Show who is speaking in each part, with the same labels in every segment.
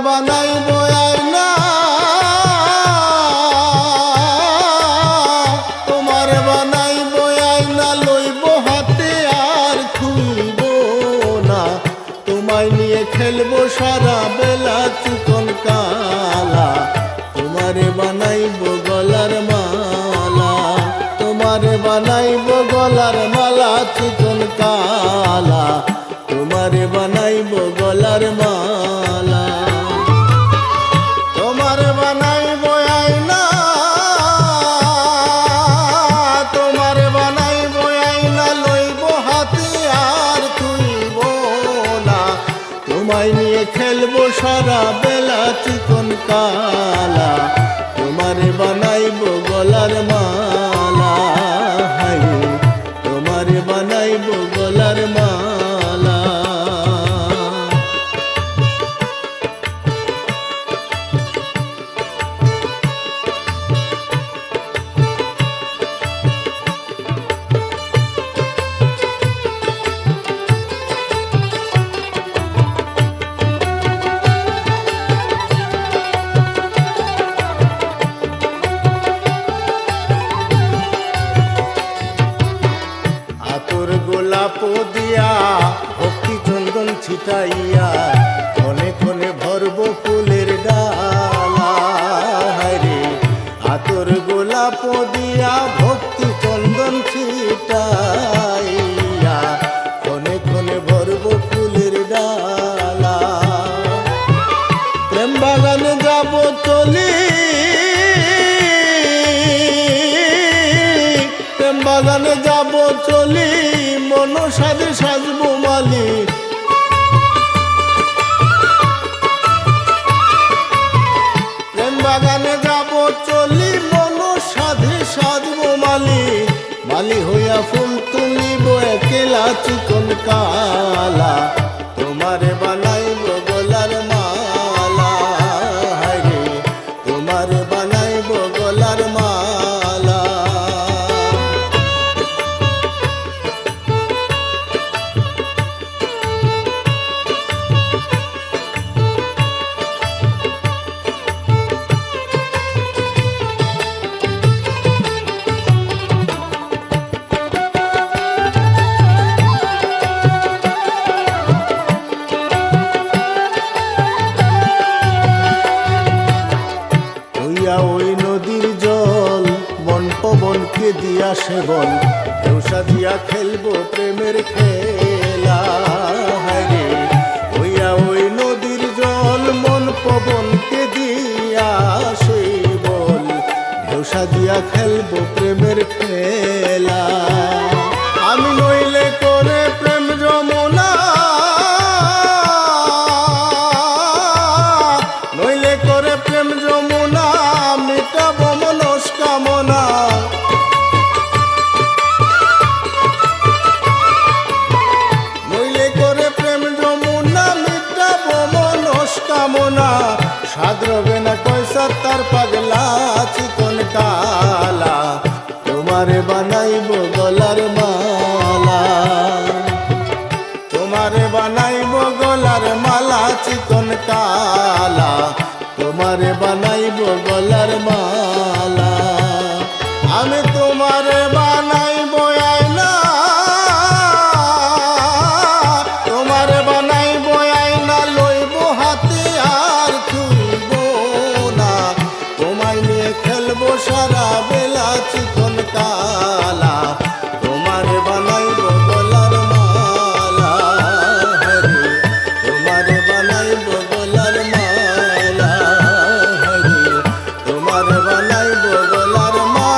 Speaker 1: বানাইব আয়না, তোমার বানাইব আয়না, লইব হাতে আর খুইব না। তোমায় নিয়ে খেলবো সারা বেলা চিকন কালা, তোমারে বানাইব গলার মালা, তোমারে বানাইব গলার মালা চিকন কালা, তোমারে বানাইব গলার মালা। তোমারে বানাইব আয়না, তোমারে বানাইব আয়না, লইব হাতে আর তুইব না। তোমায় নিয়ে খেলবো সারা বেলা চিকন কালা, তোমারে বানাইব গলার মালা, তোমারে বানাইব গলার মালা। আতর গোলাপ দিয়া ভক্তি চন্দন ছিটাইয়া, ক্ষণে ক্ষণে ভরব ফুলের ডালা রে। আতর গোলাপ দিয়া ভক্তি চন্দন ছিটাইয়া, ক্ষণে ক্ষণে ভরব ফুলের ডালা। প্রেম বাগানে যাব চলি, প্রেম বাগানে যাব চলি, মন সাজে সাজবো মালি। প্রেম বাগানে যাব চলি, মন সাজে সাজবো মালি। মালি হইয়া ফুল তুলিব একলা চিকন কালা, তোমারে বানাইব গলার মালা রে, তোমারে বানাইব গলার মালা। ওই নদীর জল মন পবনকে দিয়া সেবন, ঢেউ সাজিয়া খেলবো প্রেমের খেলা রে। ওইয়া ওই নদীর জল মন পবনকে দিয়া সেবন, ঢেউ সাজিয়া খেলবো প্রেমের খেলা। আমি নইলে করে প্রেম যমুনা, নইলে করে প্রেম যমুনা, মিটাব মনস্কামনা। নইলে করে প্রেম যমুনা, মিটাব মনস্কামনা। সাদ রবে না কয়সা তার পাগলা চিকন কালা, তোমারে বানাইব গলার মালা, তোমারে বানাইব গলার মালা চিকন কালা, তোমারে বানাইব গলার মালা। আমি তোমারে বানাইব আয়না, তোমারে বানাইব আয়না, লইব হাতে আর তুইব না। তোমায় নিয়ে খেলবো সারা বেলা চিকন কালা, তোমারে বানাইব গলার মালা রে, তোমারে বানাইব গলার মালা রে, তোমারে বানাইব গলার মালা।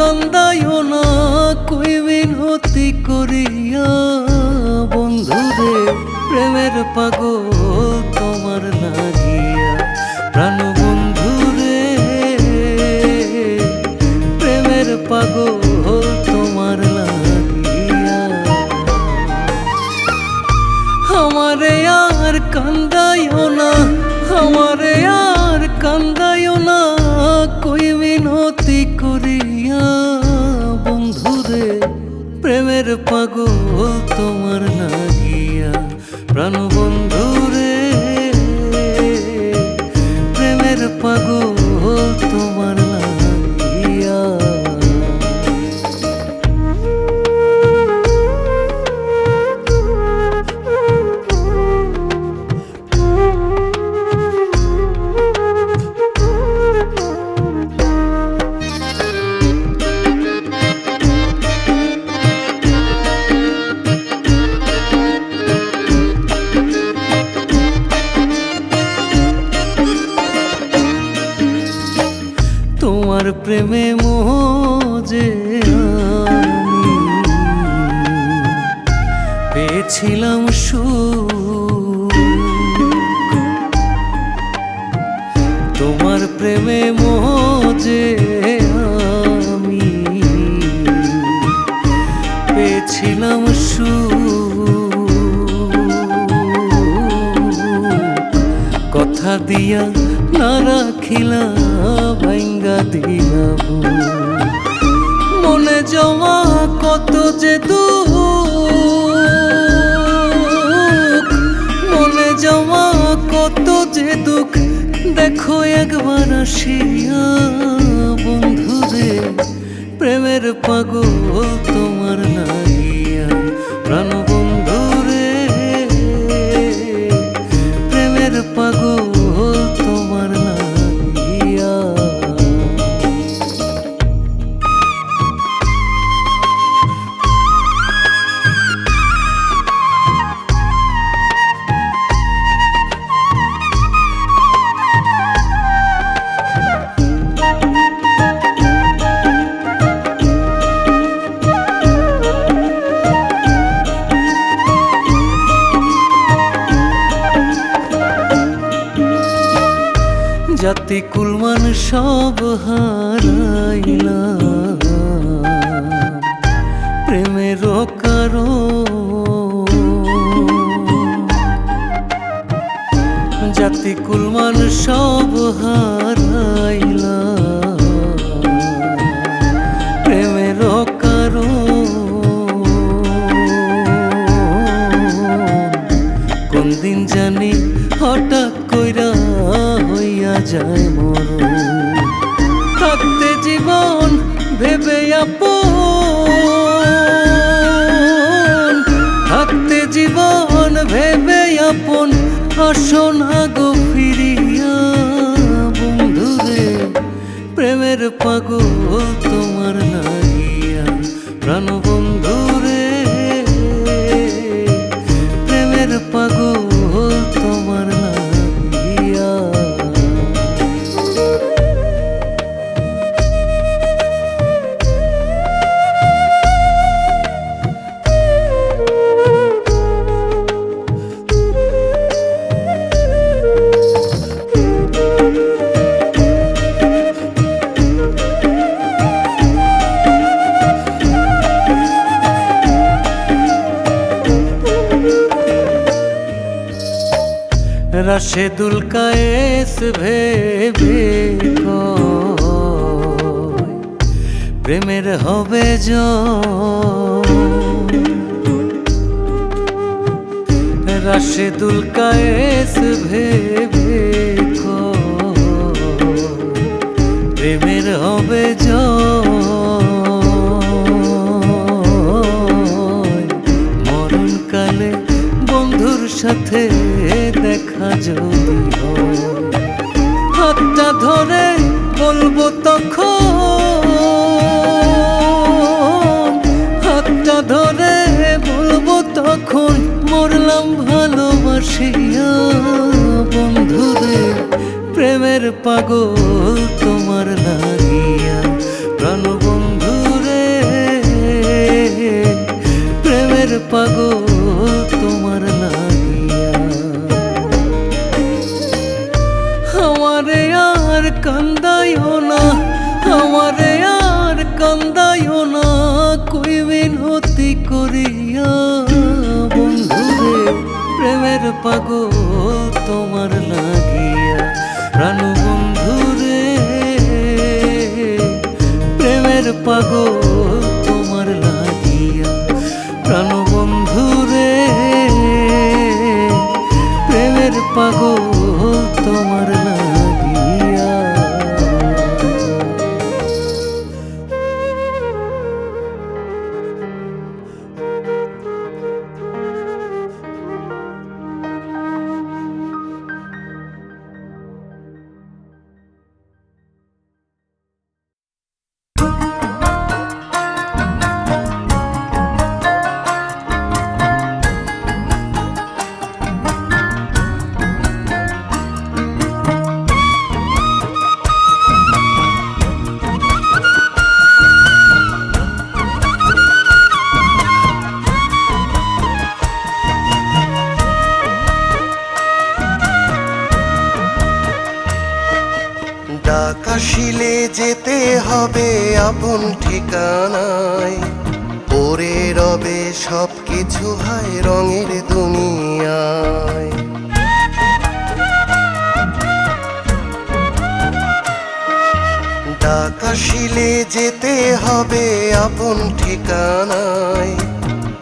Speaker 2: কান্দাইও না কই মিনতি করিয়া বন্ধুরে প্রেমের পাগল পাগল তোমার লাগিয়া প্রাণ বন্ধু রে, প্রেমের পাগল তোমার লাগিয়া। তোমার প্রেমে মোজে আমি পেয়েছিলাম সুখ, তোমার প্রেমে মোজে আমি পেয়েছিলাম সুখ, কথা দিয়া না রাখিলা ভাঙ্গা দিয়া মনে জমা কত যে দুঃখ, মনে জমা কত যে দুঃখ দেখো একবার আসিয়া বন্ধুরে, প্রেমের পাগল তোমার লাগিয়া প্রাণ বন্ধুরে, প্রেমের পাগল তোমার লাগিয়া। জাতি কুলমান সব হারাইলাম প্রেমের কারণ, জাতি কুলমান সব হারাইলাম প্রেমের কারণ, কোন দিন জানি হঠাৎ কইরা হইয়া যায় মরণ, থাকতে জীবন ভেবে আপন, থাকতে জীবন ভেবে আপন আসনা গো ফিরিয়া বন্ধুরে, প্রেমের পাগল তোমার লাগিয়া প্রাণ বন্ধুরে, প্রেমের পাগল তোমার লাগিয়া। রাশেদুল কায়েস ভেবে কয় প্রেমের হবে জয়, রাশেদুল কায়েস ভেবে কয় প্রেমের হবে জয়, মরণকালে বন্ধুর সাথে দেখা যদি হয়, হাতটা ধরে বলবো তখন, হাতটা ধরে বলবো তখন মরলাম ভালোবাসিয়া বন্ধুরে, প্রেমের পাগল তোমার লাগিয়া প্রাণ বন্ধুরে, প্রেমের পাগল তোমার লাগিয়া। আমারে আর কান্দাইও না, আমারে আর কান্দাইও না, কই মিনতি করিয়া বন্ধুরে, প্রেমের পাগল তোমার লাগিয়া প্রাণ বন্ধুরে, প্রেমের পাগল তোমার লাগিয়া
Speaker 3: যেতে হবে আপন ঠিকানায়, পড়ে রবে সব কিছু হায় রঙের দুনিয়ায়। আকাশিলে যেতে হবে আপন ঠিকানায়,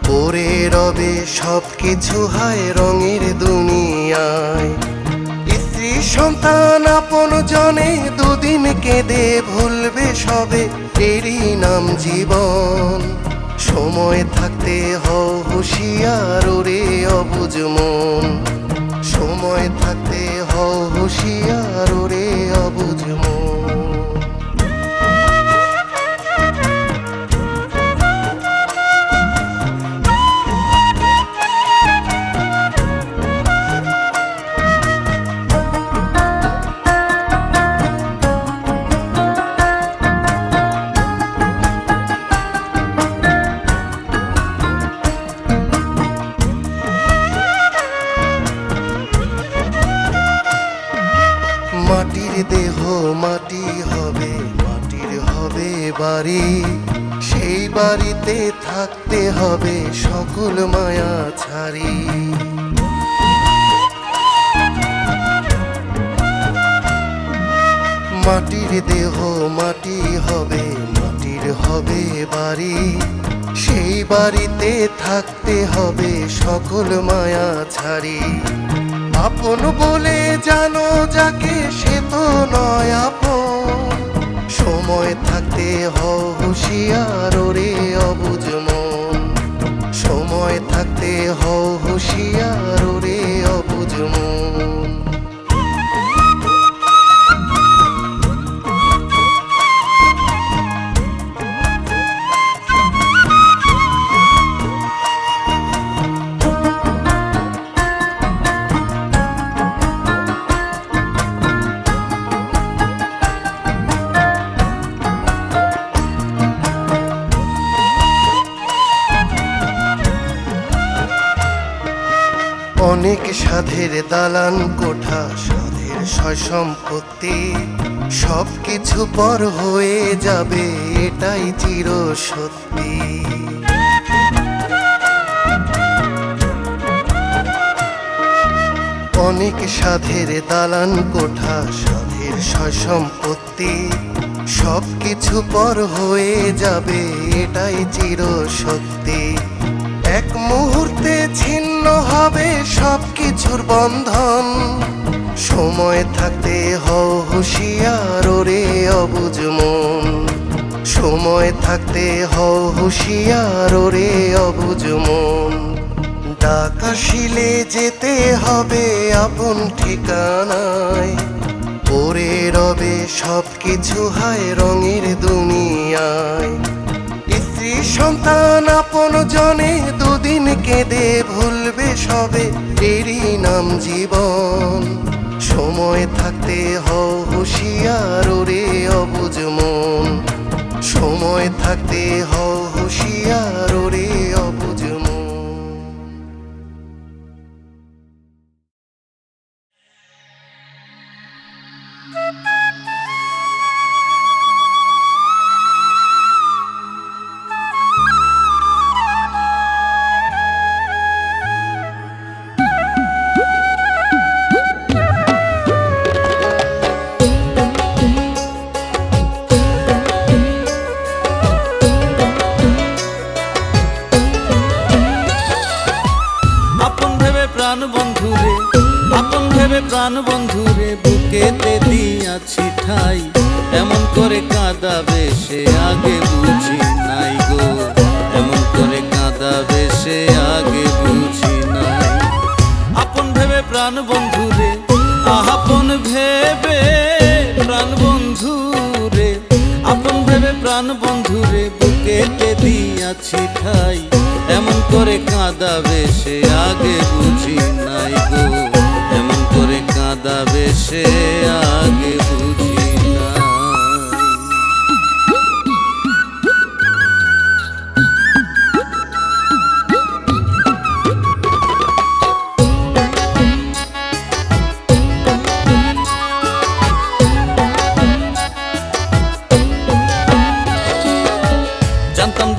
Speaker 3: পড়ে রবে সব কিছু হায় রঙের দুনিয়ায়। স্ত্রী সন্তান আপন জনে দুদিন কেঁদে ভুলবে সবে, এরই নাম জীবন। সময় থাকতে হও হুঁশিয়ার ওরে অবুঝ মন, সময় থাকতে হও হুঁশিয়ার ওরে অবুঝ মন। মাটির দেহ মাটি হবে, মাটির হবে বাড়ি, সেই বাড়িতে থাকতে হবে সকল মায়া ছাড়ি। মাটির দেহ মাটি হবে, মাটির হবে বাড়ি, সেই বাড়িতে থাকতে হবে সকল মায়া ছাড়ি। আপন বলে জানো যাকে সে তো নয় আপন, সময় থাকতে হও হুঁশিয়ার ওরে অবুঝ মন, সময় থাকতে হও হুঁশিয়ার ওরে অবুঝ মন। অনেক সাধের দালান কোঠা, সাধের সয় সম্পত্তি, সব কিছু পর হয়ে যাবে এটাই চির সত্যি। অনেক সাধের দালান কোঠা, সাধের সয় সম্পত্তি, সব কিছু পর হয়ে যাবে এটাই চির সত্যি। এক মুহূর্তে ছিন্ন হবে সব কিছুর বন্ধন, সময় থাকতে হও হুঁশিয়ার ওরে অবুঝ মন, সময় থাকতে হও হুঁশিয়ার ওরে অবুঝ মন। আকাশিলে যেতে হবে আপন ঠিকানায়, পড়ে রবে সব কিছু হায় রঙের দুনিয়ায়। স্ত্রী সন্তান আপন জনে দুদিন কেঁদে ভুলবে সবে, এরই নাম জীবন। সময় থাকতে হও হুঁশিয়ার ওরে অবুঝ মন, সময় থাকতে হও হুঁশিয়ার ওরে অবুঝ মন।
Speaker 2: প্রাণ বন্ধুরে, আপন ভেবে প্রাণ বন্ধুরে বুকেতে দিয়াছি ঠাই, এমন করে কাঁদাবে সে আগে বুঝি নাই গো, এমন করে কাঁদাবে সে আগে বুঝি নাই। আপন ভেবে প্রাণ বন্ধুরে, আপন ভেবে প্রাণ বন্ধুরে, আপন ভেবে প্রাণ বন্ধুরে বুকেতে দিয়াছি ঠাই, এমন করে কাঁদাবে সে আগে বুঝি নাই গো, এমন করে কাঁদাবে সে আগে বুঝি নাই।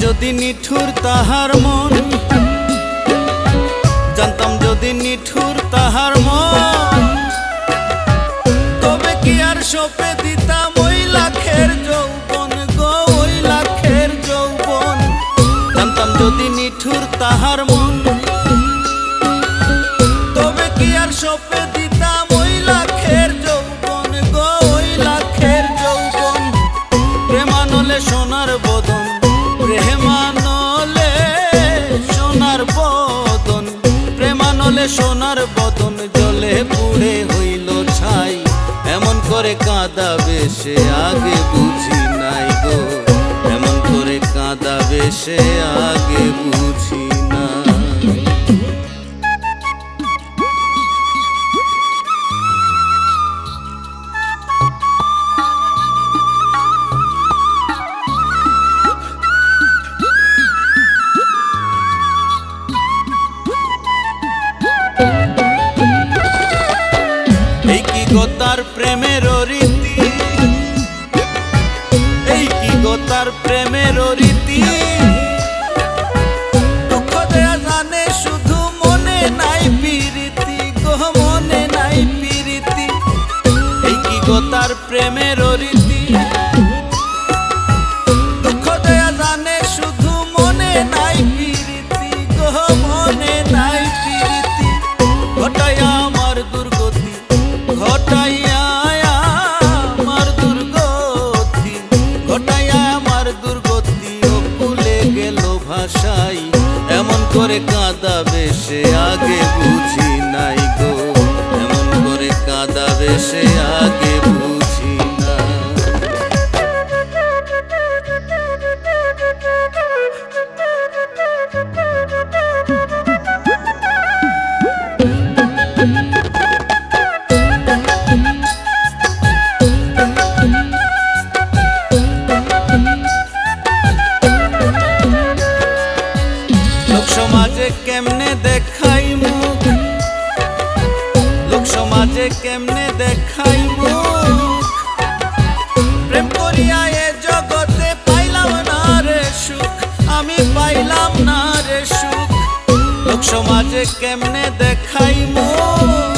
Speaker 2: যদি নিঠুর তাহার মন, জানতাম যদি নিঠুর তাহার মন, তবে কি আর সপে দিতাম ওই লাখের যৌবন গো, ওই লাখের যৌবন। জানতাম যদি নিঠুর তাহার মন, তবে কি আর সপে দিতাম ওই লাখের যৌবন গো, ওই লাখের যৌবন। প্রেমানলে সোনার বদন, প্রেমানলে সোনার বদন, প্রেমানলে সোনার বদন জলে পুড়ে হইল ছাই। এমন করে কাঁদাবে সে আগে বুঝি নাই গো, এমন করে কাঁদাবে সে আগে বুঝি নাই। এই কি গো তার প্রেমের রীতি, এই কি গো তার প্রেমের রীতি। দুঃখ দেয়া জানে শুধু মনে নাই প্রীতি গো, মনে নাই প্রীতি। এই কি গো তার প্রেমের রীতি, দুঃখ দেয়া জানে শুধু মনে নাই প্রীতি গো, মনে নাই প্রীতি। ঘটাইয়া আমার দুর্গতি, ঘটাইয়া আমার দুর্গতি, ঘটাইয়া আমার দুর্গতি ও ভুলে গেল ভাষাই। এমন করে কাঁদাবে সে আগে বুঝি নাই গো, এমন করে কাঁদাবে সে আগে বুঝি না। লোক সমাজে কেমনে দেখাই মুখ, লোক সমাজে কেমনে দেখাই মুখ। প্রেম করিয়া এ জগতে পাইলাম না রে সুখ, আমি পাইলাম না রে সুখ। লোক সমাজে কেমনে দেখাই মুখ,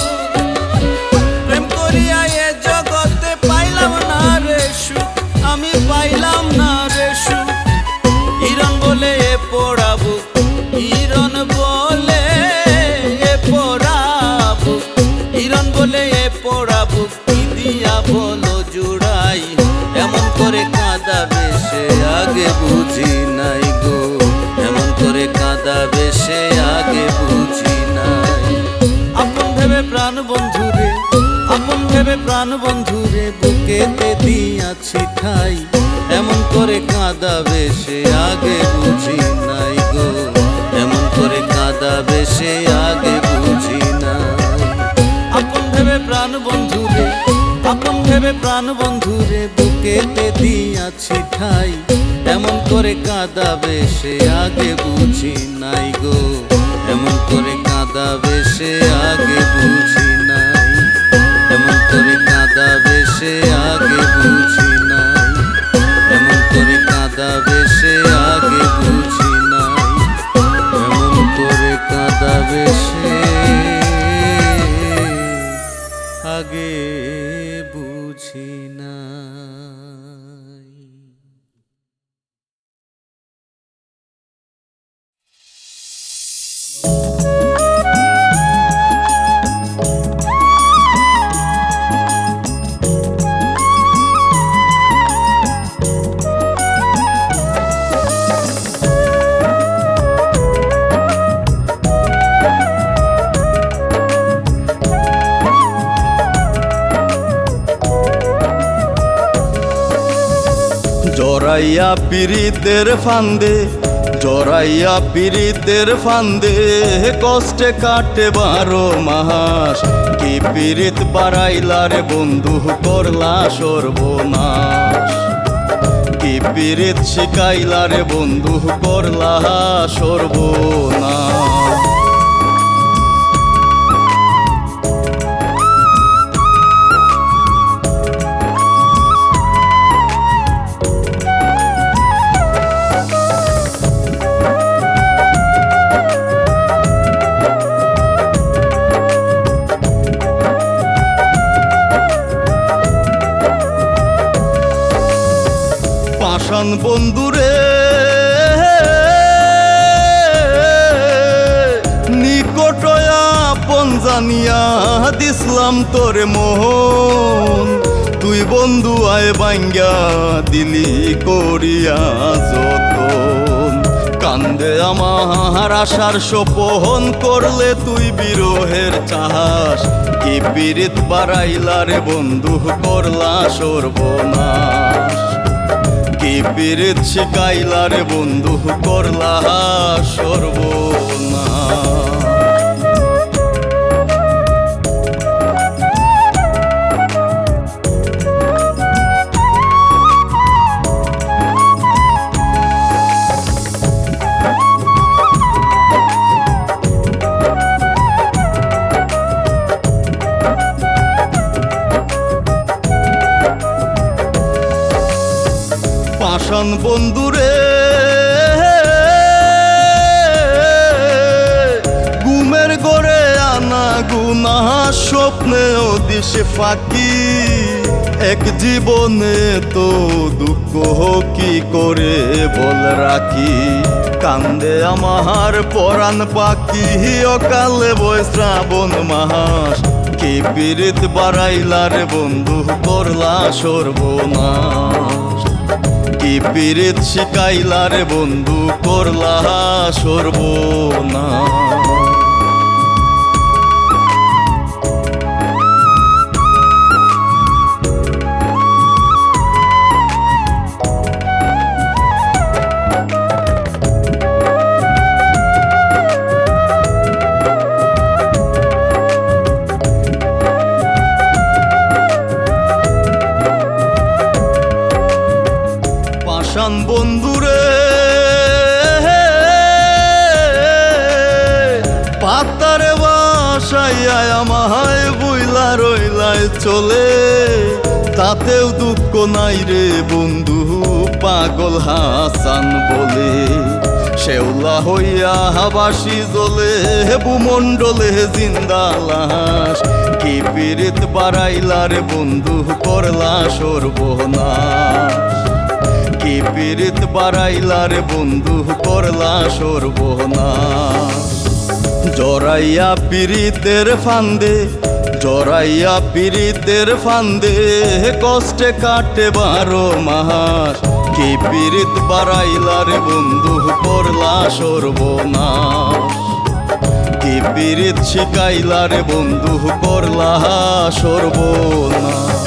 Speaker 2: প্রেম করিয়া এ জগতে পাইলাম না রে সুখ, আমি পাইলাম না রে সুখ। হিরণ বলে এ পোড়াবো, হিরণ বলে এ পোড়াবো, হিরণ বলে এ পোড়াবো, কি দিয়া বলো জুড়াই। এমন করে কাঁদাবে সে আগে বুঝি নাই গো, এমন করে কাঁদাবে সে আগে বুঝি নাই। আপন ভেবে প্রাণ বন্ধুরে, আপন ভেবে প্রাণ বন্ধুরে বুকেতে দিয়াছি ঠাই। এমন করে কাঁদাবে সে আগে বুঝি নাই গো, এমন করে কাঁদাবে সে আগে বুঝি নাই। আপন ভেবে প্রাণ বন্ধুরে, আপন ভেবে প্রাণ বন্ধুরে বুকেতে দিয়াছি ঠাই। এমন করে কাঁদাবে সে আগে বুঝি নাই গো, এমন করে কাঁদাবে সে আগে বুঝি নাই, এমন করে কাঁদাবে সে আগে বুঝি নাই, এমন করে কাঁদাবে সে আগে বুঝি নাই, এমন করে কাঁদাবে সে আগে বুঝি নাই।
Speaker 1: জড়াইয়া পীড়িতের ফান্দে, জড়াইয়া পীড়িতের ফান্দে, কষ্টে কাটে 12 মাস। কি পীড়িত বাড়াইলা রে বন্ধু, করলা সর্বনাশ। কি পীড়িত শিখাইলা রে বন্ধু, করলা সর্বনাশ।
Speaker 2: পাষাণ বন্ধুরে নিকটয়া আপন জানিয়া দিসলাম তোরে মোহন, তুই বন্ধু আয় বাঙ্গা দিলি করিয়া যতন। কান্দে আমার আশার সোপন করলে তুই বিরহের চাহাস, কি পীড়িত বাড়াইলা রে বন্ধু করলা সর্বনাশ। কি পীড়িত শিকাইলা রে বন্ধু করলা সর্বনাশ। পাষাণ বন্ধুরে ঘুমের গড়ে আনা গুনা স্বপ্নে ও দিশে ফাঁকি, এক জীবনে তো দুঃখ কি করে বল রাখি। কান্দে আমার পরাণ পাখি অকালে বয় শ্রাবণ মাস, কি পীড়িত বাড়াইলা রে বন্ধু করলা সর্বনাশ। কি পীড়িত শিকাইলা রে বন্ধু করলা সর্বনাশ। পাষাণ বন্ধুরে পাতারে বাসাইয়া আমায় বুইলা রইলায় চলে, তাতেও দুঃখ নাই রে বন্ধু পাগল হাসান বলে। শেওলা হইয়া হাবাসি জ্বলে ভূমণ্ডলে জিন্দা লাশ, কি পীড়িত বাড়াইলা রে বন্ধু করলা সর্বনাশ। কি পীড়িত বাড়াইলা রে বন্ধু করলা সর্বনাশ। জড়াইয়া পীড়িতের ফান্দে, জড়াইয়া পীড়িতের ফান্দে কষ্টে কাটে 12 মাস, কি পীড়িত বাড়াইলা রে বন্ধু করলা সর্বনাশ। কি পীড়িত শিকাইলা রে বন্ধু করলা সর্বনাশ।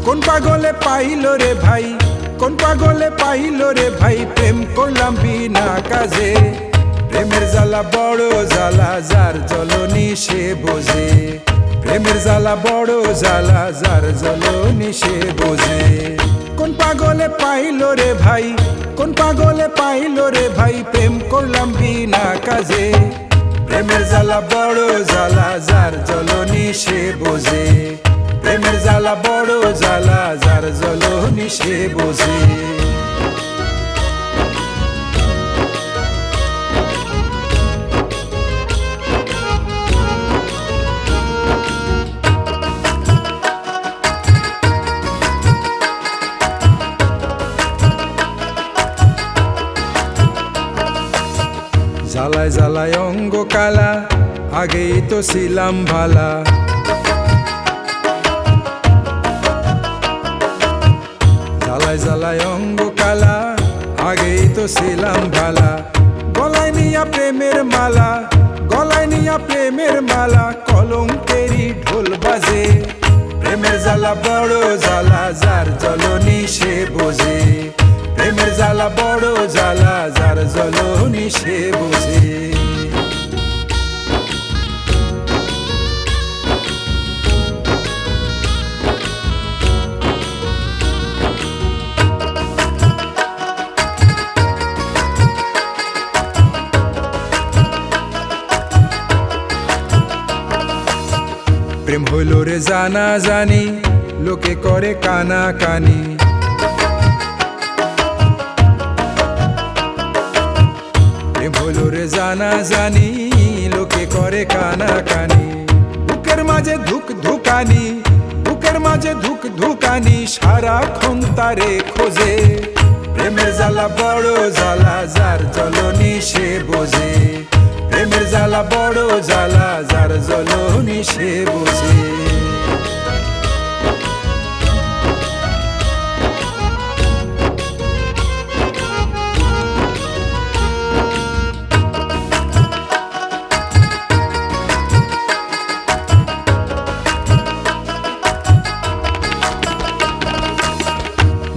Speaker 4: কোন পাগলে পাইলো রে ভাই, কোন পাগলে পাইলো রে ভাই, প্রেম করলাম বিনা কাজে। প্রেমের জ্বালা বড় জ্বালা যার জ্বলনি সে বোঝে, প্রেমের জ্বালা বড় জ্বালা যার জ্বলনি সে বোঝে। কোন পাগলে পাইলো রে ভাই, কোন পাগলে পাইলো রে ভাই, প্রেম করলাম বিনা কাজে। প্রেমের জ্বালা বড় জ্বালা যার জ্বলনি সে বোঝে, প্রেমের জ্বালা বড় জ্বালা যার জ্বলনি সে বোঝে। জ্বালায় জ্বালায় অঙ্গ কালা, আগেই তো ছিলাম ভালা। জ্বালায় জ্বালায় অঙ্গ কালা, আগেই তো ছিলাম ভালা। গলায় নিয়া প্রেমের মালা, গলায় নিয়া প্রেমের মালা, কলঙ্কেরই ঢোল বাজে। প্রেমের জ্বালা বড় জ্বালা যার জ্বলনি সে বোঝে, প্রেমের জ্বালা বড় জ্বালা যার জ্বলনি সে বোঝে। প্রেম হইল রে জানা জানি, লোকে করে কানা কানি। প্রেম হইল রে জানা জানি, লোকে করে কানা কানি। বুকের মাঝে ধুক ধুকানি, বুকের মাঝে ধুক ধুকানি, সারাক্ষণ তারে খোঁজে। প্রেমের জ্বালা বড় জ্বালা, যার জ্বলনি সে বোঝে। প্রেমের জ্বালা বড় জ্বালা, যার জ্বলনি সে বোঝে।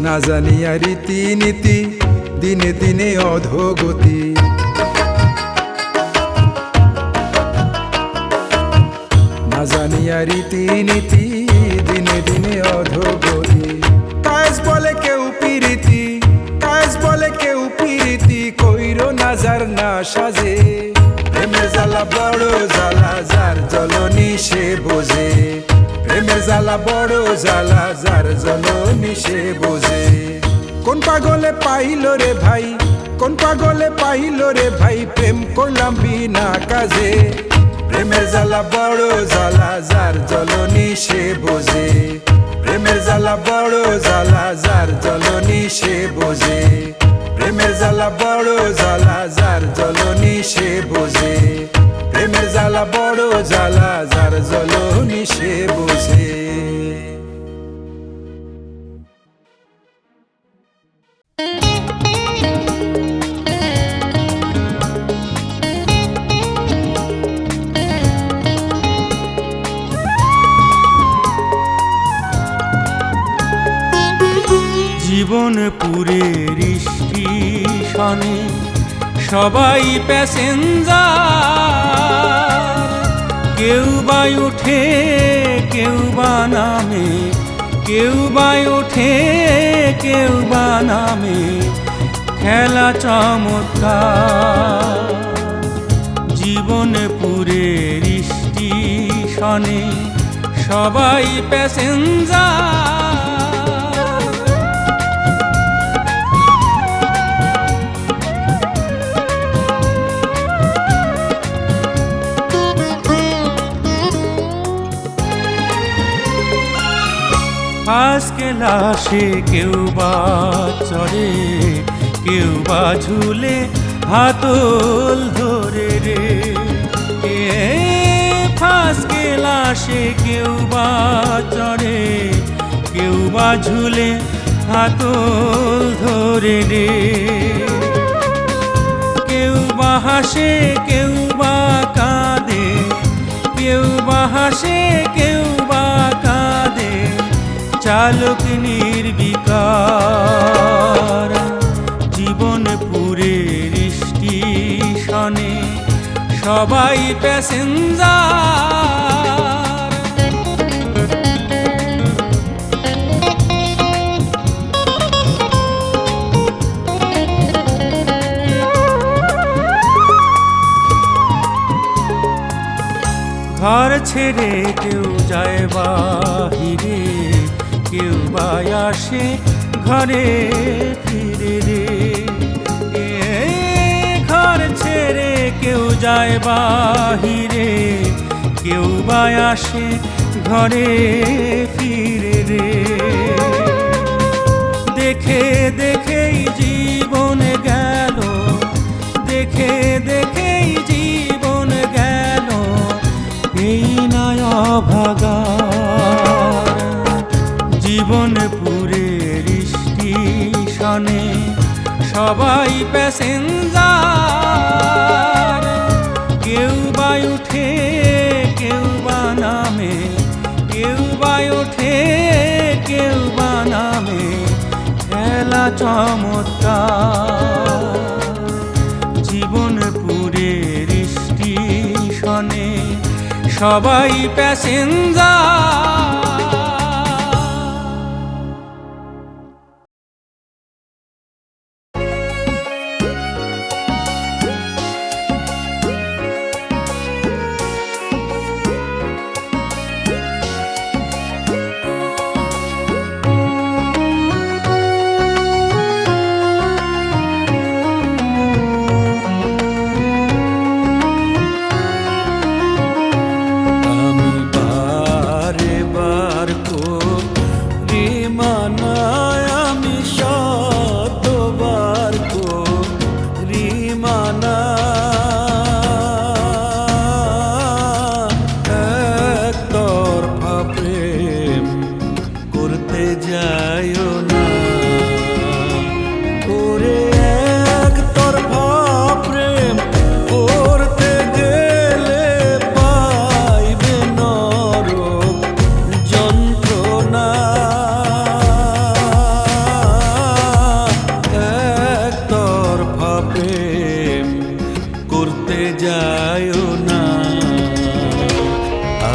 Speaker 4: না জানিয়া রীতি নীতি, দিনে দিনে অধোগতি। না জানিয়া রীতি নীতি, দিনে দিনে অধোগতি। কায়েস বলে কেউ পিরিতি, কায়েস বলে কেউ পিরিতি, কইরো না যার না সাজে। প্রেমের জ্বালা বড় জ্বালা, যার জ্বলনি সে বোঝে। প্রেমের জ্বালা বড় জ্বালা, যার জ্বলনি সে বোঝে। কোন পাগলে পাইল রে ভাই, কোন পাগলে পাইল রে ভাই, প্রেম করলাম বিনা কাজে। প্রেমের জ্বালা বড় জ্বালা, যার জ্বলনি সে বোঝে। প্রেমের জ্বালা বড় জ্বালা, যার জ্বলনি সে বোঝে। প্রেমের জ্বালা বড় জ্বালা, যার জ্বলনি সে বোঝে। প্রেমের জ্বালা বড় জ্বালা, যার জ্বলনি সে বোঝে।
Speaker 2: জীবনপুরের স্টেশনে সবাই প্যাসেঞ্জার, কেউ বা ওঠে কেউ বা নামে, কেউ বা ওঠে কেউ বা নামে, খেলা চমৎকার। জীবনপুরের স্টেশনে সবাই প্যাসেঞ্জার, ফার্স্ট ক্লাসে কেউ বা চড়ে, কেউ বা ঝুলে হাতল ধরে রে। ফার্স্ট ক্লাসে কেউ বা চড়ে, কেউ বা ঝুলে হাতল ধরে রে। কেউ বা হাসে কেউ বা কাঁদে, কেউ বা হাসে কেউ বা কাঁদে, চালক নির্বিকার। জীবনপুরের স্টেশনে সবাই প্যাসেঞ্জার। ঘর ছেড়ে কেউ যায় বাহিরে, কেউ বা আসে ঘরে ফিরে রে। ঘর ছেড়ে কেউ যায় বাহিরে, কেউ বা আসে ঘরে ফিরে রে। দেখে দেখেই জীবন গেল, দেখে দেখেই জীবন গেল, এই নয় অভাগার। জীবনপুরের স্টেশনে সবাই প্যাসেঞ্জার, কেউ বা উঠে কেউ বা নামে, কেউ বা উঠে কেউ বা নামে, খেলা চমৎকার। জীবনপুরের স্টেশনে সবাই প্যাসেঞ্জার।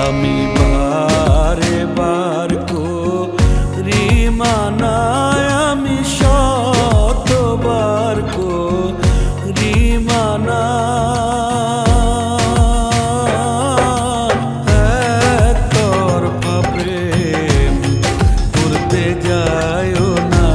Speaker 2: আমি বারে বার করি মানায়, আমি শতবার করি মানা। একতরফা প্রেম করতে যায়ও না।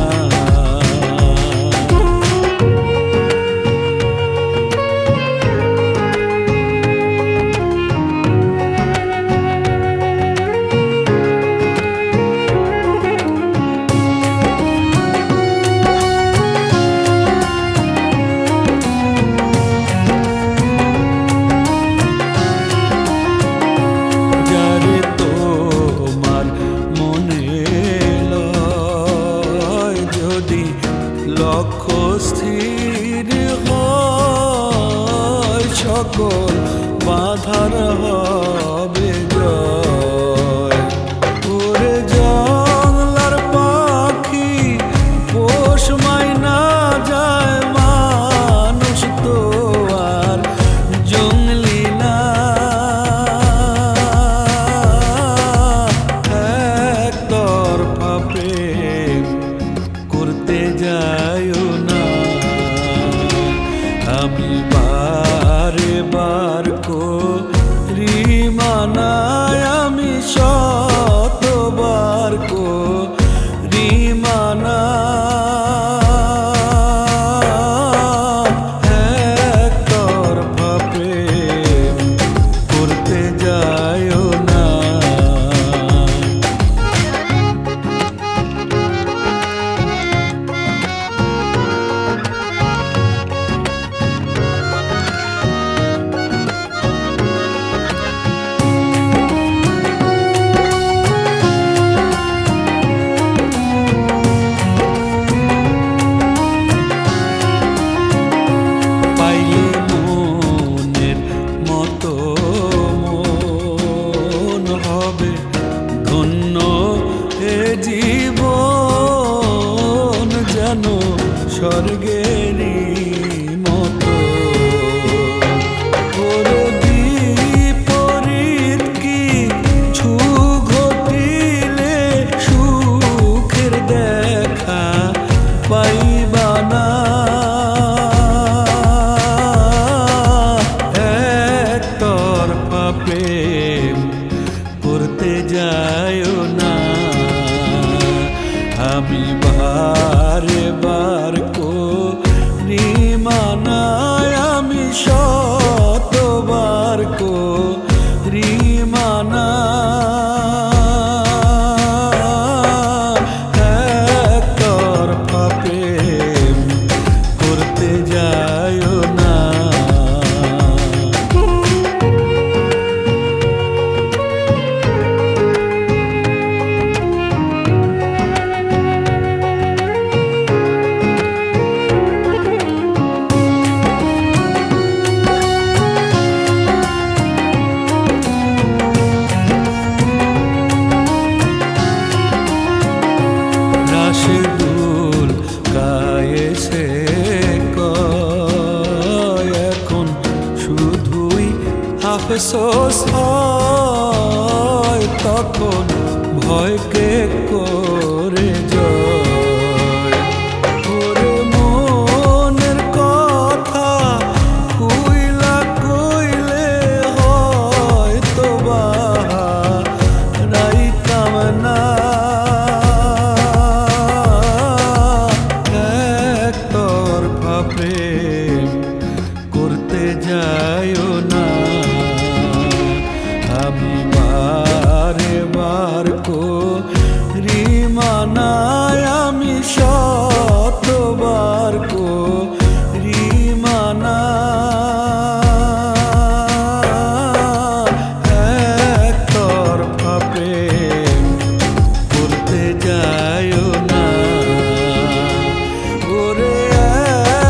Speaker 2: যারে তোমার মনে লয়, যদি লক্ষ্য স্থির হয়, সকল বাধার হবে জয়। ওরে জংলার পাখি পোষ মাইনা যায়, মানুষ তো আর জংলি না। একতরফা প্রেম করতে যায়ও না। আমি বারে বার করি মানায়, আমি শতবার করি মানা। একতরফা প্রেম করতে যায়ও না। পাইলে মনের মতো মন হবে ধন্য এ জীবন, যেন স্বর্গেরই মতো। ওরে বিপরীত কিছু ঘটিলে সুখের দেখা পাইবা না। একতরফা প্রেম করতে যায়ও না। আমি বারে বার করি মানায়, আমি শতবার করি মানা। একতরফা প্রেম করতে যায়ও না। রাশেদুল কায়েসে কয়, এখন শুধুই আফসোস হয়, তখন ভয়কে করে জয়। ওরে মনের কথা কইলা কইলে হয়তো বা রাইতাম না। একতরফা প্রেম করতে যায়ও না। আমি বারে বার করি মানায়, আমি শতবার করি মানা। একতরফা প্রেম করতে যায়ও না। ওরে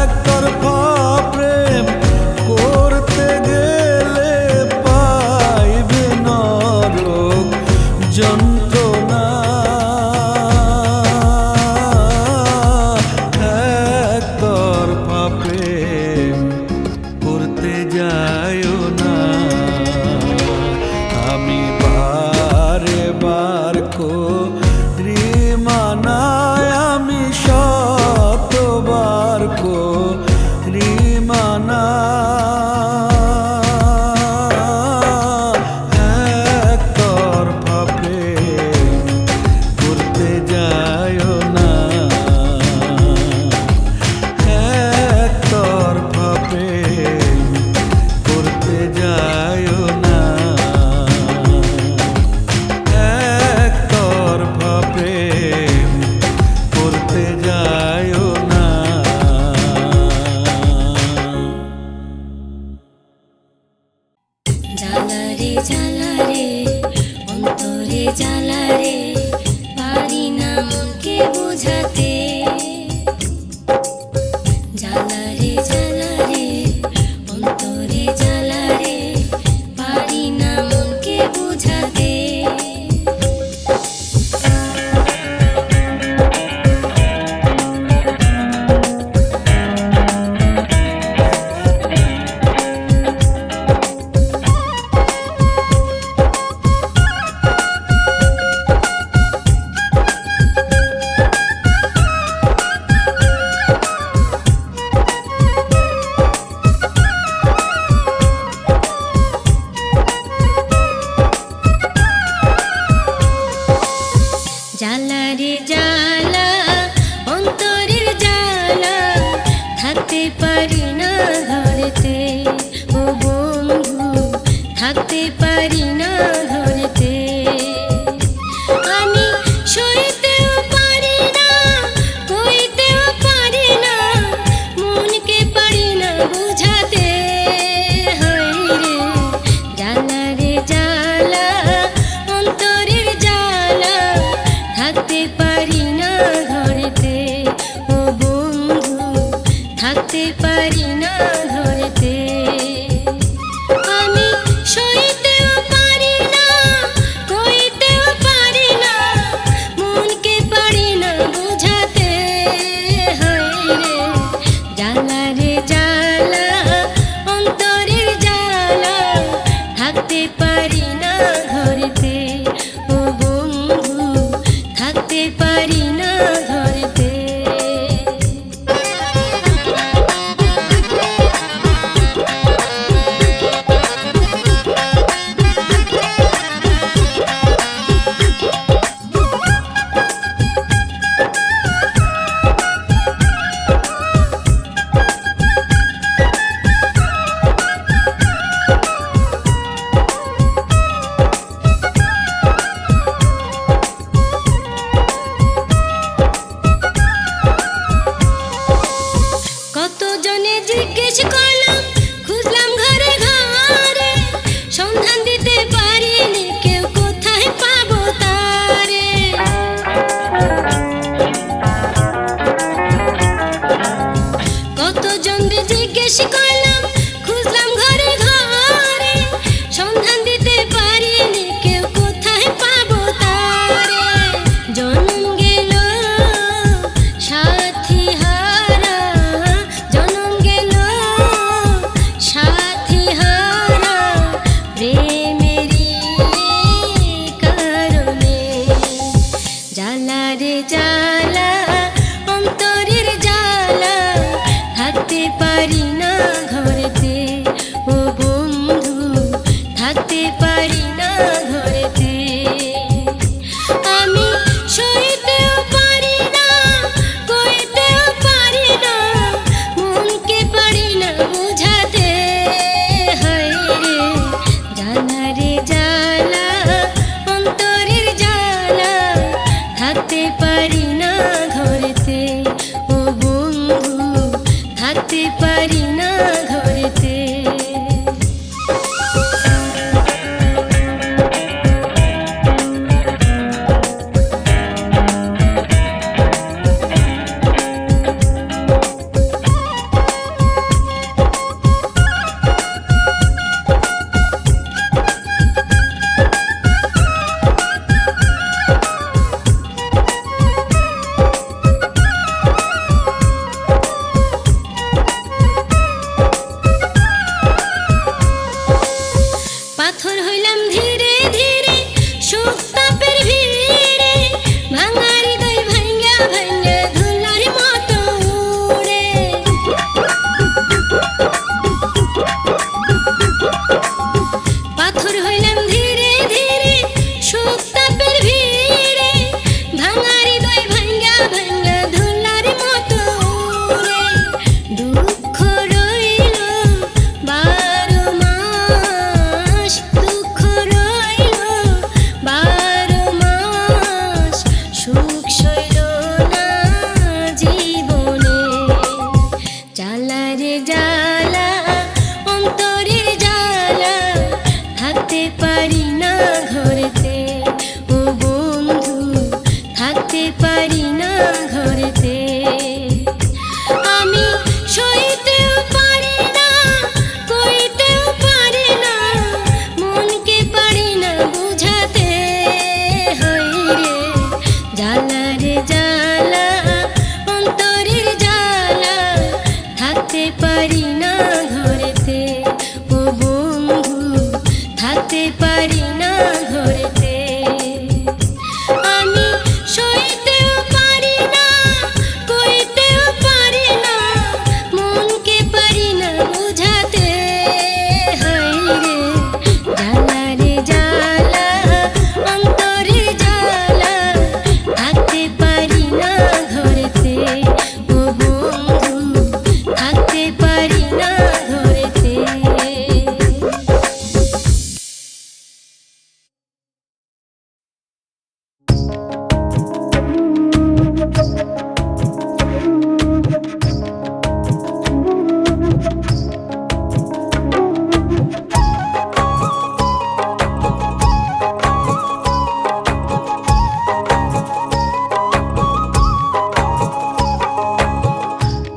Speaker 2: একতরফা প্রেম করতে গেলে পাইবে নরক যন্ত্রণা।
Speaker 5: জ্বালারে জ্বালারে অন্তরে জ্বালারে পারি না মনকে বোঝাতে জ্বালারে জ্বালারে অন্তরে জ্বালারে পারি না মনকে বোঝাতে জ্বালারে জ্বালা অন্তরের জ্বালা থাকতে পারি না ধরেতে ও বন্ধু থাকতে পারি না ধরেতে আমি সইতেও পারি না কইতেও পারি না মনকে পারি না বুঝাতে হায়রে জ্বালারে জ্বালা অন্তরের জ্বালা থাকতে পারি না ধরেতে ও বন্ধু থাকতে পারি না ধরেতে আমি সইতেও পারি না কইতেও পারি না মনকে পারি না বোঝাতে হায়রে জ্বালারে জ্বালা অন্তরের জ্বালা থাকতে পারি না ধরেতে ও বন্ধু থাকতে পারি না ধরেতে কতজনে জিজ্ঞেস করলাম খুঁজলাম ঘরে ঘরে সন্ধান দিতে পারিনি কেউ কোথায় পাবো তারে কতজনকে জিজ্ঞেস করলাম খুঁজলাম ঘরে ঘরে সন্ধান দিতে পারিনি কেউ কোথায় পাবো তারে জনম গেল সাথী হারা জনম গেল সাথী হারা প্রেমেরই কারণে জ্বালারে জ্বালা অন্তরের জ্বালা থাকতে পারি না ঘরেতে ও বন্ধু থাকতে পারি না ঘরেতে আমি সইতেও পারি না কইতেও পারি না মনকে পারি না বোঝাতে হায়রে জ্বালারে জ্বালা অন্তরের জ্বালা থাকতে পারি না ঘরেতে ও বন্ধু থাকতে পারি না ঘরেতে পাথর হইলাম ধীরে ধীরে সুখ তাপের ভিড়ে ভাঙা হৃদয় ভাঙ্গা ভাঙ্গা ধুলার মতো উড়ে পাথর হইলাম ধীরে ধীরে সুখ তাপের ভিড়ে ভাঙা হৃদয় ভাঙ্গা ভাঙ্গা ধুলার মতো উড়ে দুঃখ রইল 12 মাস দুঃখ রইল 12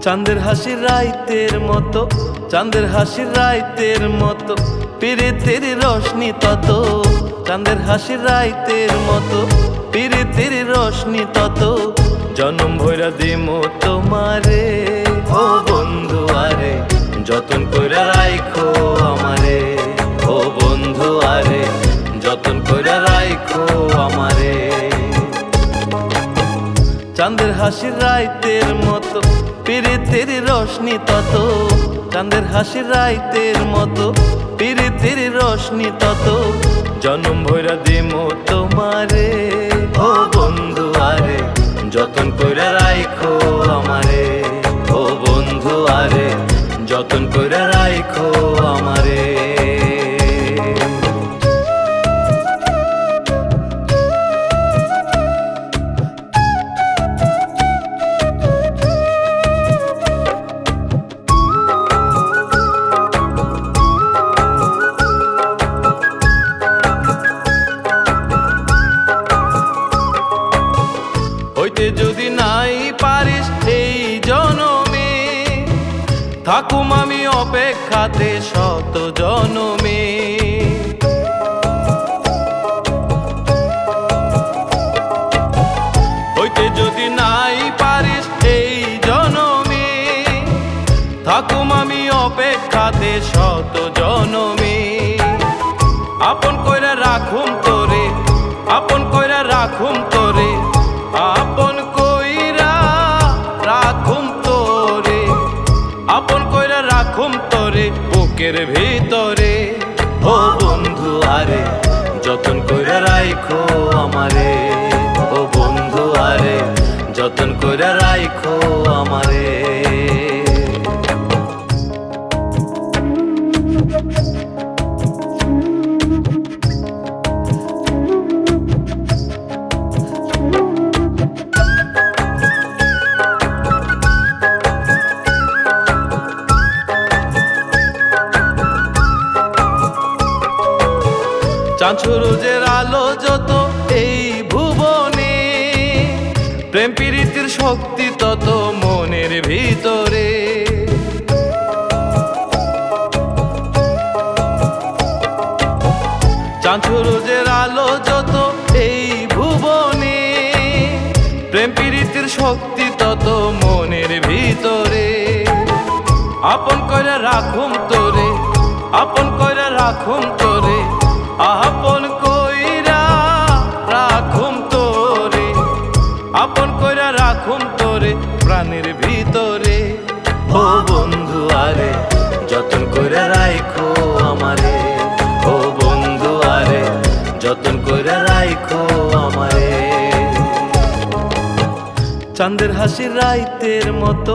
Speaker 2: চাঁদের হাসির রাইতের মতো, চাঁদের হাসির রাইতের মতো, পিরিতের রোশনি তত। চাঁদের হাসির রাইতের মতো, পিরিতের রোশনি তত। জনম ভৈরা দিমো তোমারে ও বন্ধু আরে, যতন কইরা রাইখো আমারে ও বন্ধু আরে, যতন কইরা রাইখো আমারে। চাঁদের হাসির রাইতের মতো, পিরিতের রোশনি তত। চাঁদের হাসির রাইতের মতো, পিরিতের রোশনি তত। জনম ভৈরা দিমো তোমারে ও বন্ধু আরে, যতন কইরা রাইখো আমারে ও বন্ধু আরে, যতন কইরা রাইখো আমারে। হইতে যদি নাই পারিস এই জনমে, থাকুম আমি অপেক্ষাতে শত জনমে। হইতে যদি নাই পারিস এই জনমে, থাকুম আমি অপেক্ষাতে শত জনমে। আপন কইরা রাখুম তোরে, আপন কইরা রাখুম তোরে, আপন কইরা রাখুম তোরে, আপন কইরা রাখুম তোরে বুকের ভিতরে ও বন্ধু আরে, যতন কইরা রাইখো আমারে ও বন্ধু আরে, যতন কইরা রাইখো আমারে। চাঁদ সূরজের আলো যত এই ভুবনে, প্রেম প্রীতির শক্তি তত মনের ভিতরে। চাঁদ সূরজের আলো যত এই ভুবনে, প্রেম প্রীতির শক্তি তত মনের ভিতরে। আপন কইরা রাখুম তোরে, আপন কইরা রাখুম তোরে, আপন কইরা রাখুম তোরে, আপন কইরা রাখুম তোরে প্রাণের ভিতরে ও বন্ধু আরে, যতন কইরা রাইখো আমারে ও বন্ধু আরে, যতন কইরা রাইখো আমারে। চাঁদের হাসির রাইতের মতো,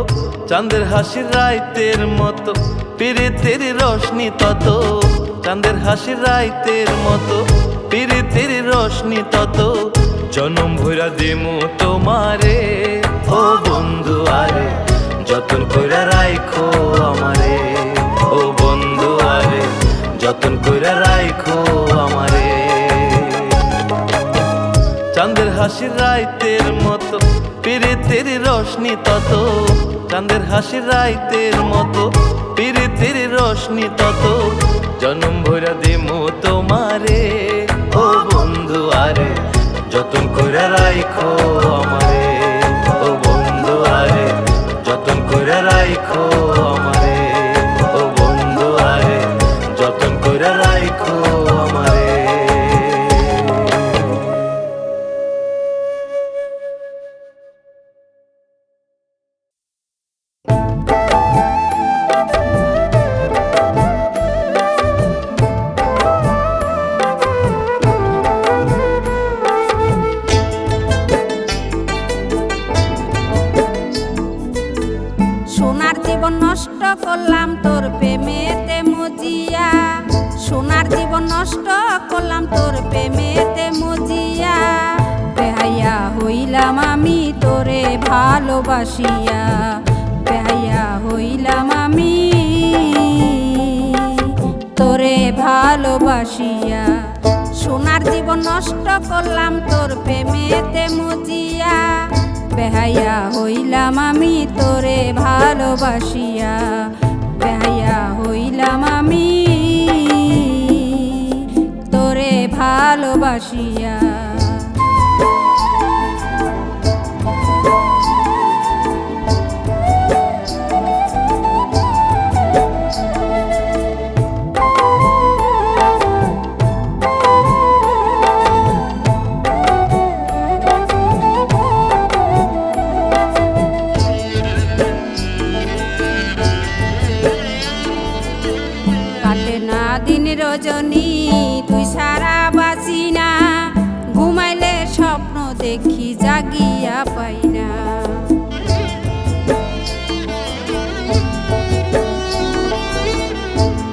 Speaker 2: চাঁদের হাসির রাইতের মতো, পিরিতের রোশনি তত। চাঁদের হাসির রাইতের মতো, পিরিতের রোশনি তত। জনম ভৈরা দিমু তোমারে ও বন্ধু আরে, যতন কইরা রাইখো আমারে ও বন্ধু আরে, যতন কইরা রাইখো আমারে। চাঁদের হাসির রাইতের মতো, পিরিতের রোশনি তত। চাঁদের হাসির রাইতের মতো, পিরিতের রোশনি তত। জনম ভৈরা দিমু তোমারে ও বন্ধু আরে, যতন কইরা রাইখো আমারে ও বন্ধু আরে, যতন কইরা রাইখো আমারে ও বন্ধু আরে, যতন কইরা রাইখো আমারে।
Speaker 6: সোনার জীবন নষ্ট করলাম তোর প্রেমেতে মজিয়া, সোনার জীবন নষ্ট করলাম তোর প্রেমেতে মজিয়া। বেহাইয়া হইলাম আমি তোরে ভালোবাসিয়া, বেহাইয়া হইলাম আমি তোরে ভালোবাসিয়া। সোনার জীবন নষ্ট করলাম তোর প্রেমেতে মজিয়া, বেহাইয়া হইলাম আমি তোরে ভালোবাসিয়া, বেহাইয়া হইলাম আমি তোরে ভালোবাসিয়া। কাটে না দিন রজনী তুই সারা বাঁচি না, ঘুমাইলে স্বপ্ন দেখি জাগিয়া পাই না।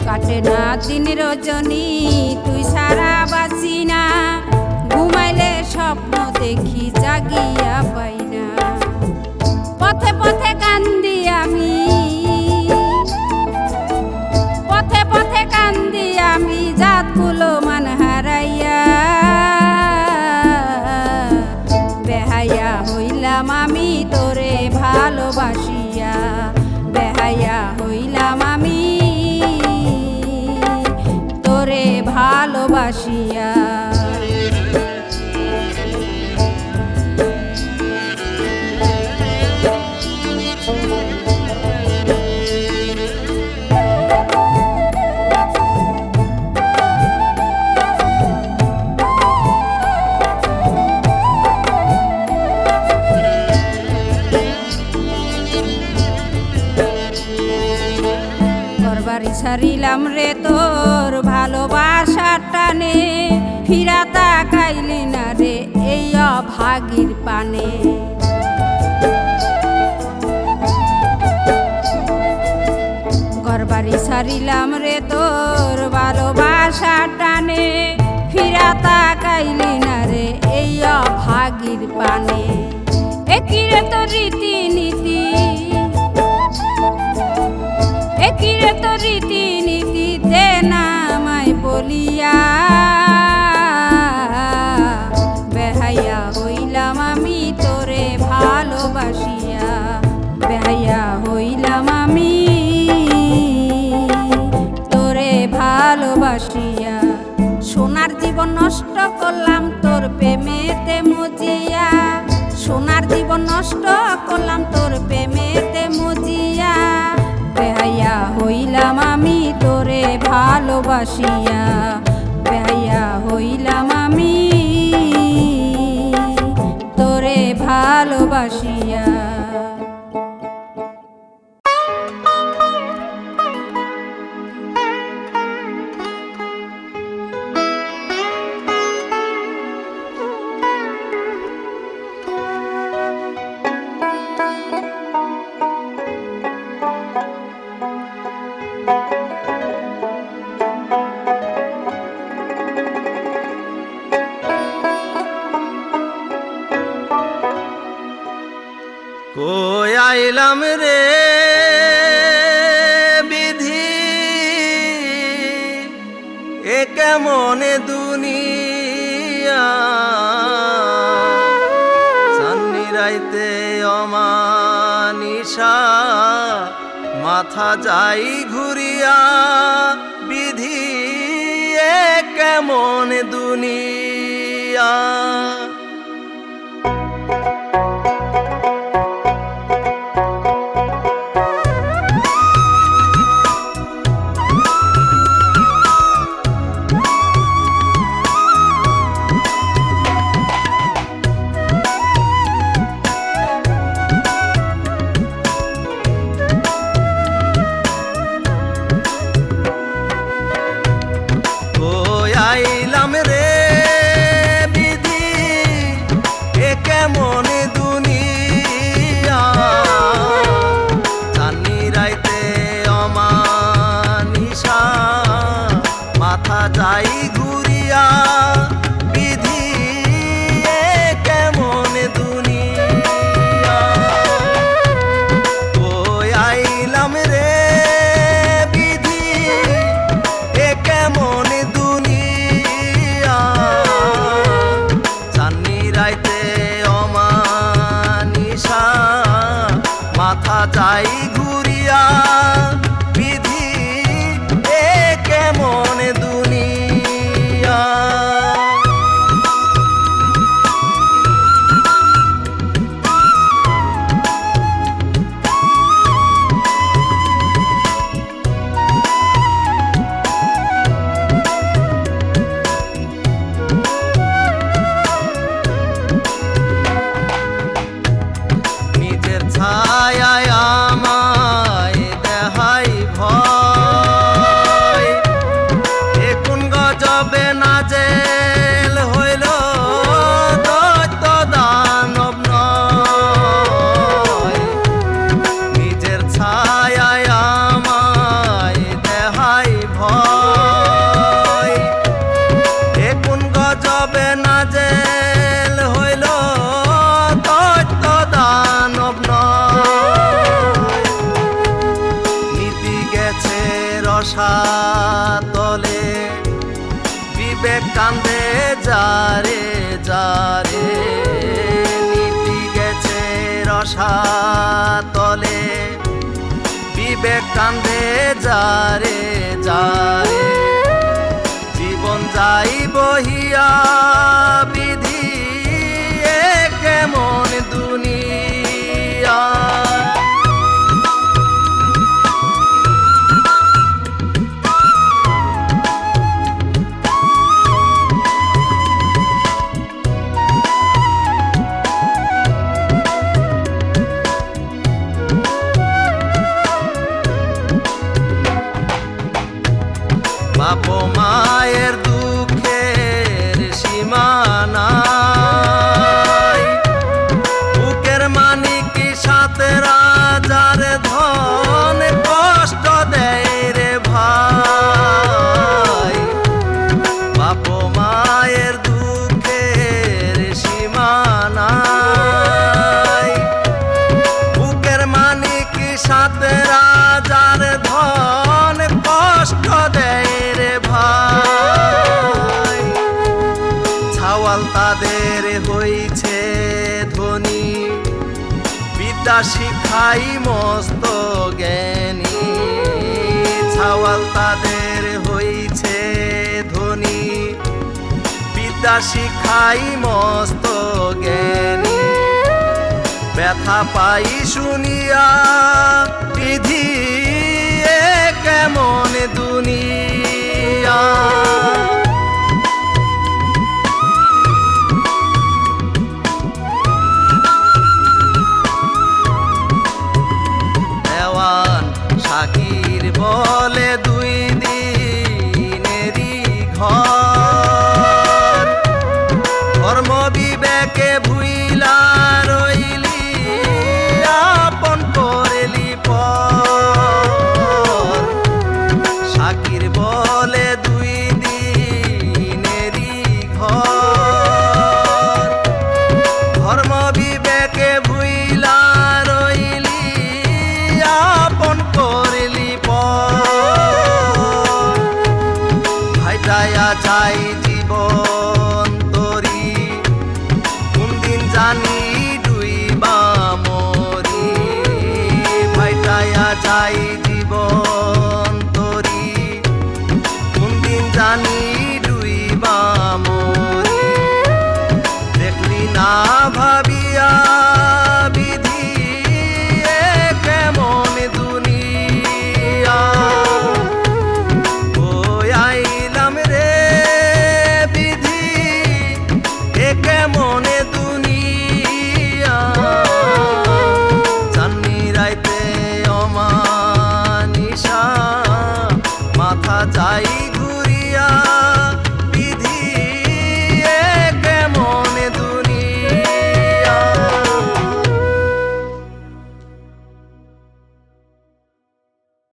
Speaker 6: কাটে না দিন রজনী তুই সারা বাঁচি না, ঘুমাইলে স্বপ্ন দেখি জাগিয়া পাই না। পথে পথে কান্দি আমি, পথে পথে কান্দি আমি জাতগুলো মান হারাইয়া, বেহাইয়া হইলাম আমি তোরে ভালোবাসিয়া, বেহাইয়া হইলাম আমি তোরে ভালোবাসিয়া। ঘরবাড়ি ছাড়িলাম রে তোর ভালোবাসার টানে, ফিরা তাকাইলি না রে এই অভাগীর পানে। ঘরবাড়ি ছাড়িলাম রে তোর ভালোবাসার টানে, ফিরা তাকাইলি না রে এই অভাগীর পানে। একই রে তোর রীতিনীতি, একই রে তোর রীতিনীতি দে না আমায় বলিয়া, বেহাইয়া হইলাম আমি তোরে ভালোবাসিয়া, বেহাইয়া হইলাম আমি তোরে ভালোবাসিয়া। সোনার জীবন নষ্ট করলাম তোর প্রেমেতে মজিয়া, সোনার জীবন নষ্ট করলাম তোর প্রেমেতে মজিয়া, বেহাইয়া হইলাম আমি তোরে ভালোবাসিয়া, বেহাইয়া হইলাম আমি তোরে ভালোবাসিয়া।
Speaker 2: কই আইলাম রে বিধি, এ কেমন দুনিয়া, চান্নি রাইতে অমানিসা মাথা যাই ঘুরিয়া, বিধি এ কেমন দুনিয়া। কই আইলা নাজেল হইল দৈত্য দানব নয়, নিজের ছায়ায় আমায় দেহাই ভয়। এ কোন গজবে নাজেল হইল দৈত্য দানব নয়, নীতি গেছে রসাতলে বিবেক কান্দে যারে যারে, নীতি গেছে রসাতলে বিবেক কান্দে যারে যারে, জীবন যাই বহিয়া বিধি এ কেমন দুনিয়া। বাপ মায়ের দুঃখের সীমানা, বুকের মানিক সাথে রাজার ধন কষ্ট দেয় রে ভাই। বাপ মায়ের দুঃখের সীমানা, বুকের মানিক সাথে রাজার ধন কষ্ট দেয় রে ভাই। ছাওয়াল তাদের হইছে ধনী, বিদ্যা শিখাই মস্ত জ্ঞানী। ছাওয়াল তাদের হইছে ধনী, বিদ্যা শিখাই মস্ত জ্ঞানী। ব্যথা পাই শুনিয়া বিধি এ কেমন দুনিয়া। দেওয়ান শাকির বলে দুই দিনেরই ঘর, ধর্ম বিবেকে ভুইলা রইলি আপন করলি পর। শাকির বলে দুই দিনেরই ঘর, ধর্ম বিবেকে ভুইলা রইলি আপন করলি পর। ভাইটায়া যাই জীবন তরি কোনদিন জানি